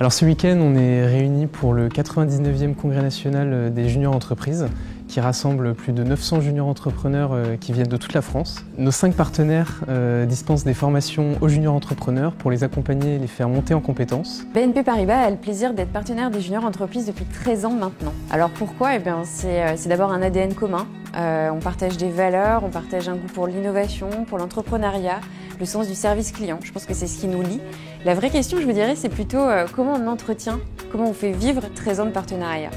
Alors ce week-end, on est réunis pour le 99e congrès national des juniors entreprises qui rassemble plus de 900 juniors entrepreneurs qui viennent de toute la France. Nos 5 partenaires dispensent des formations aux juniors entrepreneurs pour les accompagner et les faire monter en compétences. BNP Paribas a le plaisir d'être partenaire des juniors entreprises depuis 13 ans maintenant. Alors pourquoi? C'est d'abord un ADN commun. On partage des valeurs, on partage un goût pour l'innovation, pour l'entrepreneuriat, le sens du service client. Je pense que c'est ce qui nous lie. La vraie question, je vous dirais, c'est plutôt comment on entretient, comment on fait vivre 13 ans de partenariat.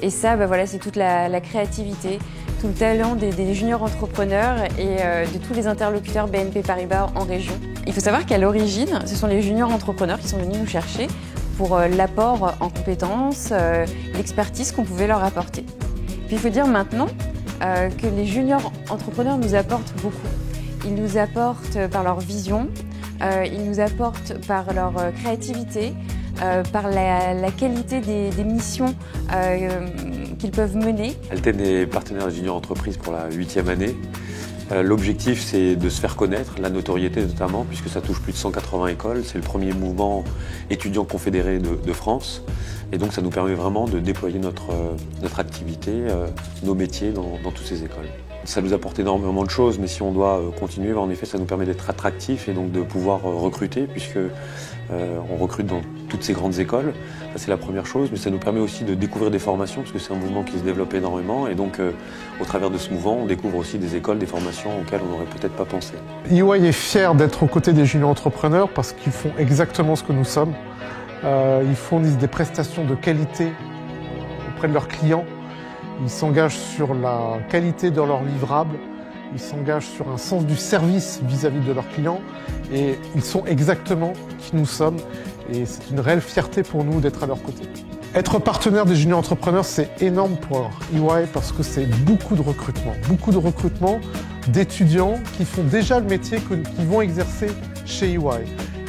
Et ça, voilà, c'est toute la créativité, tout le talent des juniors entrepreneurs et de tous les interlocuteurs BNP Paribas en région. Il faut savoir qu'à l'origine, ce sont les juniors entrepreneurs qui sont venus nous chercher pour l'apport en compétences, l'expertise qu'on pouvait leur apporter. Puis il faut dire maintenant que les juniors entrepreneurs nous apportent beaucoup. Ils nous apportent par leur vision, ils nous apportent par leur créativité, par la qualité des missions qu'ils peuvent mener. Alten est partenaire des juniors entreprises pour la 8e année. L'objectif, c'est de se faire connaître, la notoriété notamment, puisque ça touche plus de 180 écoles. C'est le premier mouvement étudiant confédéré de France. Et donc ça nous permet vraiment de déployer notre activité, nos métiers dans toutes ces écoles. Ça nous apporte énormément de choses, mais si on doit continuer, en effet, ça nous permet d'être attractifs et donc de pouvoir recruter, puisque on recrute dans toutes ces grandes écoles. Ça, c'est la première chose, mais ça nous permet aussi de découvrir des formations, parce que c'est un mouvement qui se développe énormément. Et donc, au travers de ce mouvement, on découvre aussi des écoles, des formations auxquelles on n'aurait peut-être pas pensé. EY est fier d'être aux côtés des juniors entrepreneurs parce qu'ils font exactement ce que nous sommes. Ils fournissent des prestations de qualité auprès de leurs clients. Ils s'engagent sur la qualité de leurs livrables. Ils s'engagent sur un sens du service vis-à-vis de leurs clients. Et ils sont exactement qui nous sommes. Et c'est une réelle fierté pour nous d'être à leur côté. Être partenaire des juniors entrepreneurs, c'est énorme pour EY parce que c'est beaucoup de recrutement. Beaucoup de recrutement d'étudiants qui font déjà le métier qu'ils vont exercer chez EY.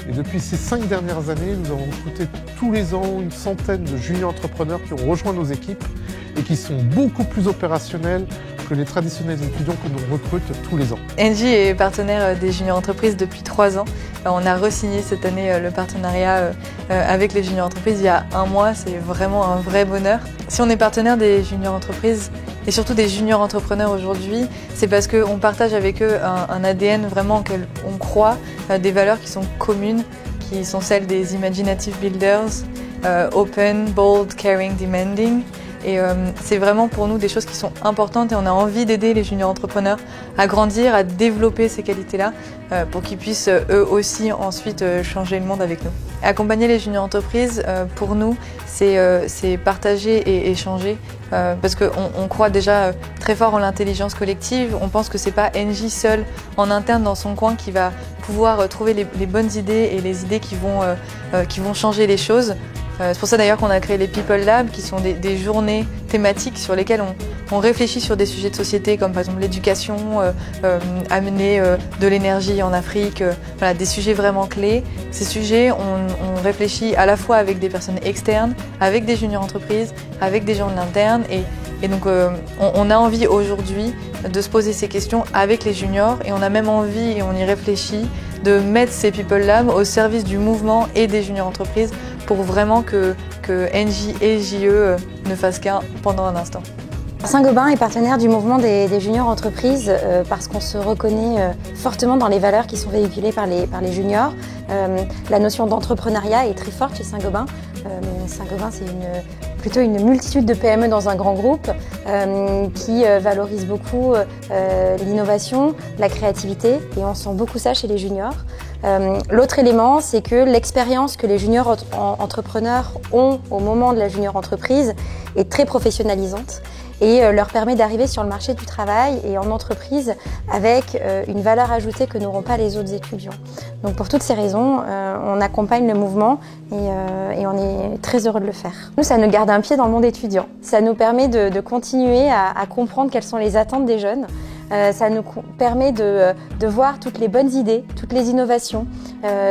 Et depuis ces 5 dernières années, nous avons recruté tous les ans une centaine de juniors entrepreneurs qui ont rejoint nos équipes et qui sont beaucoup plus opérationnels que les traditionnels étudiants que nous recrutons tous les ans. Engie est partenaire des juniors entreprises depuis 3 ans. On a re-signé cette année le partenariat avec les juniors entreprises il y a 1 mois. C'est vraiment un vrai bonheur. Si on est partenaire des juniors entreprises et surtout des juniors entrepreneurs aujourd'hui, c'est parce qu'on partage avec eux un ADN vraiment auquel on croit, des valeurs qui sont communes, qui sont celles des Imaginative Builders, Open, Bold, Caring, Demanding. Et c'est vraiment pour nous des choses qui sont importantes et on a envie d'aider les juniors entrepreneurs à grandir, à développer ces qualités-là pour qu'ils puissent eux aussi ensuite changer le monde avec nous. Accompagner les juniors entreprises, pour nous, c'est partager et échanger parce qu'on croit déjà très fort en l'intelligence collective. On pense que c'est pas Engie seul en interne dans son coin qui va pouvoir trouver les bonnes idées et les idées qui vont changer les choses. C'est pour ça d'ailleurs qu'on a créé les People Lab, qui sont des journées thématiques sur lesquelles on réfléchit sur des sujets de société comme par exemple l'éducation, amener de l'énergie en Afrique, voilà, des sujets vraiment clés. Ces sujets, on réfléchit à la fois avec des personnes externes, avec des juniors entreprises, avec des gens de l'interne et donc on a envie aujourd'hui de se poser ces questions avec les juniors et on a même envie, et on y réfléchit, de mettre ces People Lab au service du mouvement et des juniors entreprises pour vraiment que Engie et JE ne fassent qu'un pendant un instant. Saint-Gobain est partenaire du mouvement des juniors entreprises parce qu'on se reconnaît fortement dans les valeurs qui sont véhiculées par les juniors. La notion d'entrepreneuriat est très forte chez Saint-Gobain. Saint-Gobain, c'est plutôt une multitude de PME dans un grand groupe qui valorise beaucoup l'innovation, la créativité et on sent beaucoup ça chez les juniors. L'autre élément, c'est que l'expérience que les juniors entrepreneurs ont au moment de la junior entreprise est très professionnalisante et leur permet d'arriver sur le marché du travail et en entreprise avec une valeur ajoutée que n'auront pas les autres étudiants. Donc pour toutes ces raisons, on accompagne le mouvement et on est très heureux de le faire. Nous, ça nous garde un pied dans le monde étudiant. Ça nous permet de continuer à comprendre quelles sont les attentes des jeunes. Ça nous permet de voir toutes les bonnes idées, toutes les innovations,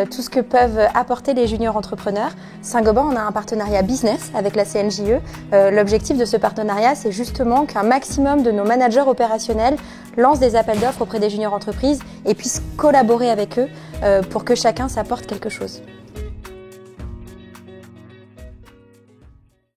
tout ce que peuvent apporter les juniors entrepreneurs. Saint-Gobain, on a un partenariat business avec la CNJE. L'objectif de ce partenariat, c'est justement qu'un maximum de nos managers opérationnels lancent des appels d'offres auprès des juniors entreprises et puissent collaborer avec eux pour que chacun s'apporte quelque chose.